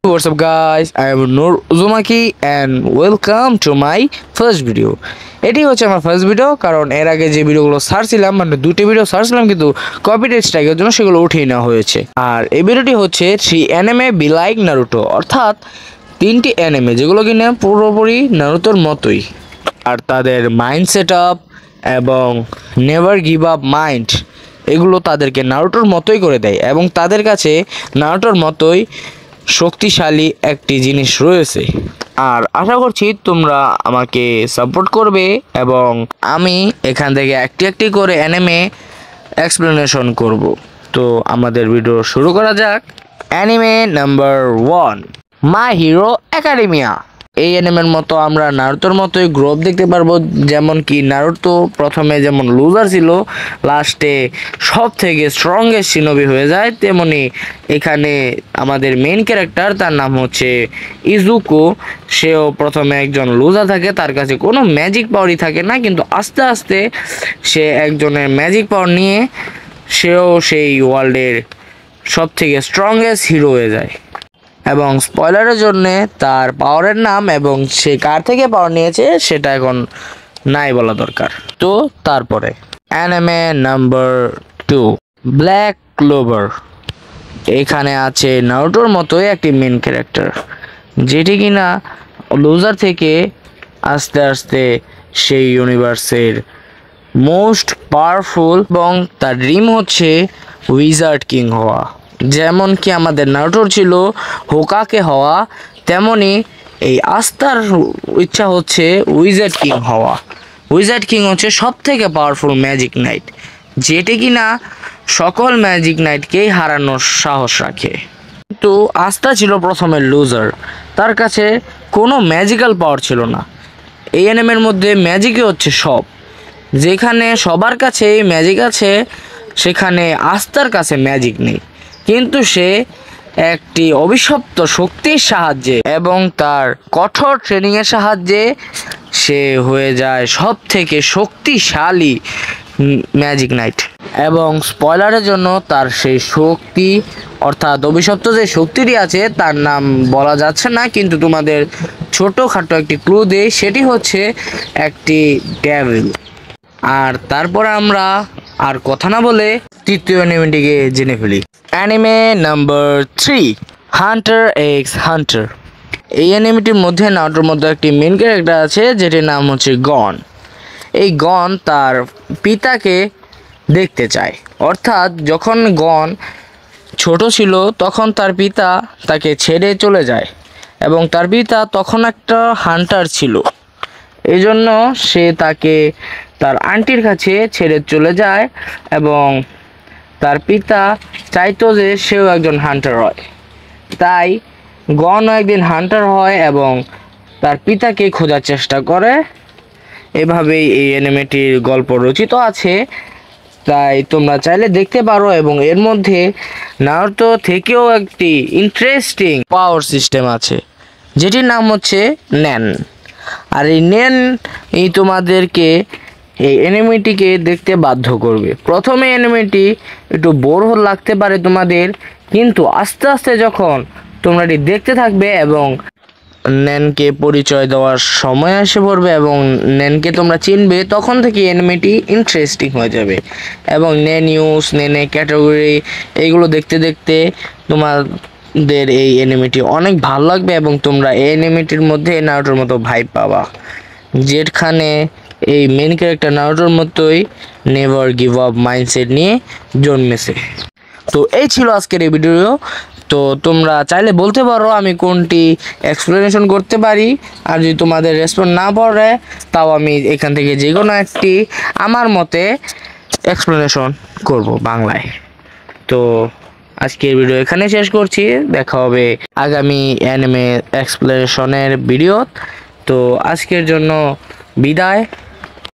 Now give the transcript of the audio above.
What's up guys, I am Noor Uzumaki and welcome to my first video. এটি হচ্ছে আমার first video, কারণ এর আগে যে ভিডিওগুলো ছাড়ছিলাম মানে দুটো ভিডিও ছাড়ছিলাম কিন্তু কপিরাইট স্ট্রাইকের জন্য সেগুলো উঠিয়ে নেওয়া হয়েছে। আর এই ভিডিওটি হচ্ছে 3 অ্যানিমে বি লাইক নারুটো, অর্থাৎ 3টি অ্যানিমে যেগুলো কিনা পুরোপুরি নারুটোর মতোই, আর তাদের মাইন্ড সেট আপ এবং নেভার গিভ আপ মাইন্ড এগুলো তাদেরকে নারুটোর মতোই করে দেয় এবং তাদের কাছে নারুটোর মতোই শক্তিশালী একটি জিনিস রয়েছে। আর আশা করছি তোমরা আমাকে সাপোর্ট করবে এবং আমি এখান থেকে একটি করে অ্যানিমে এক্সপ্লেনেশন করব। তো আমাদের ভিডিও শুরু করা যাক। অ্যানিমে নাম্বার 1, মাই হিরো একাডেমিয়া। এই অ্যানিমের মতো আমরা নারুতোর মতোই গ্রোথ দেখতে পারবো, যেমন কি নারুতো প্রথমে যেমন লুজার ছিল, লাস্টে সব থেকে স্ট্রংগেস্ট শিনোবি হয়ে যায়, তেমনি এখানে আমাদের মেইন ক্যারেক্টার, তার নাম হচ্ছে ইজুকো। সেও প্রথমে একজন লুজার থাকে, তার কাছে কোনো ম্যাজিক পাওয়ারই থাকে না, কিন্তু আস্তে আস্তে সে একজনের ম্যাজিক পাওয়ার নিয়ে সেও সেই ওয়ার্ল্ডের সব থেকে স্ট্রংগেস্ট হিরো হয়ে যায়। এবং স্পয়লারের জন্যে তার পাওয়ারের নাম এবং সে কার থেকে পাওয়ার নিয়েছে সেটা এখন নাই বলা দরকার। তো তারপরে অ্যানিমে নাম্বার 2, ব্ল্যাক ক্লোভার। এখানে আছে নারুটোর মতোই একটি মেন ক্যারেক্টার, যেটি কিনা লুজার থেকে আস্তে আস্তে সেই ইউনিভার্সের মোস্ট পাওয়ারফুল এবং তার ড্রিম হচ্ছে উইজার্ড কিং হওয়া। যেমন কি আমাদের নারুটোর ছিল হোকাকে হওয়া, তেমনি এই আস্তার ইচ্ছা হচ্ছে উইজার্ড কিং হওয়া। উইজার্ড কিং হচ্ছে সব থেকে পাওয়ারফুল ম্যাজিক নাইট, যেটি কিনা সকল ম্যাজিক নাইটকেই হারানোর সাহস রাখে। কিন্তু আস্তা ছিল প্রথমে লুজার, তার কাছে কোনো ম্যাজিক্যাল পাওয়ার ছিল না। এই অ্যানিমের মধ্যে ম্যাজিকই হচ্ছে সব, যেখানে সবার কাছে ম্যাজিক আছে সেখানে আস্তার কাছে ম্যাজিক নেই, কিন্তু সে একটি অভিশপ্ত শক্তির সাহায্যে এবং তার কঠোর ট্রেনিংয়ের সাহায্যে সে হয়ে যায় সব থেকে শক্তিশালী ম্যাজিক নাইট। এবং স্পয়লারের জন্য তার সেই শক্তি অর্থাৎ অভিশপ্ত যে শক্তিটি আছে তার নাম বলা যাচ্ছে না, কিন্তু তোমাদের ছোটোখাটো একটি ক্লু দেই, সেটি হচ্ছে একটি ডেভিল। আর তারপর আমরা আর কথা না বলে তৃতীয় অ্যানিমেটিকে জেনে ফেলি। Anime number 3, Hunter x Hunter. এই অ্যানিমেটির মধ্যে নারুটোর মধ্যে একটি মেন ক্যারেক্টার আছে, যেটির নাম হচ্ছে গন। এই গন তার পিতাকে দেখতে চায়, অর্থাৎ যখন গন ছোট ছিল তখন তার পিতা তাকে ছেড়ে চলে যায় এবং তার পিতা তখন একটা হান্টার ছিল, এই জন্য সে তাকে তার আন্টির কাছে ছেড়ে চলে যায় এবং তার পিতা চাইতো যে সেও একজন হান্টার হয়। তাই গনও একদিন হান্টার হয় এবং তার পিতাকে খোঁজার চেষ্টা করে। এভাবেই এই অ্যানিমেটির গল্প রচিত আছে, তাই তোমরা চাইলে দেখতে পারো। এবং এর মধ্যে নারুতো থেকেও একটি ইন্টারেস্টিং পাওয়ার সিস্টেম আছে, যেটির নাম হচ্ছে ন্যান। আর এই ন্যান এই তোমাদেরকে এই অ্যানিমেটিকে দেখতে বাধ্য করবে। প্রথমে অ্যানিমেটি একটু বোর লাগতে পারে তোমাদের, কিন্তু আস্তে আস্তে যখন তোমরা এটি দেখতে থাকবে এবং ন্যানকে পরিচয় দেওয়ার সময় এসে পড়বে এবং ন্যানকে তোমরা চিনবে, তখন থেকে অ্যানিমেটি ইন্টারেস্টিং হয়ে যাবে। এবং ন্যান নিউজ, ন্যানে ক্যাটাগরি এইগুলো দেখতে দেখতে তোমাদের এই অ্যানিমেটি অনেক ভালো লাগবে এবং তোমরা এই অ্যানিমেটির মধ্যে নারুটোর মতো ভাইব পাবা, যেখানে এই মেন ক্যারেক্টার নারুটোর মতোই নেভার গিভ আপ মাইন্ডসেট নিয়ে জন্মেছে। তো এই ছিল আজকের এই ভিডিও। তো তোমরা চাইলে বলতে পারো আমি কোনটি এক্সপ্লেনেশন করতে পারি, আর যদি তোমাদের রেসপন্স না পড়ে তাও আমি এখান থেকে যে কোনো একটি আমার মতে এক্সপ্লেনেশন করব বাংলায়। তো আজকের ভিডিও এখানে শেষ করছি, দেখা হবে আগামী অ্যানিমে এক্সপ্লেনেশনের ভিডিও। তো আজকের জন্য বিদায়।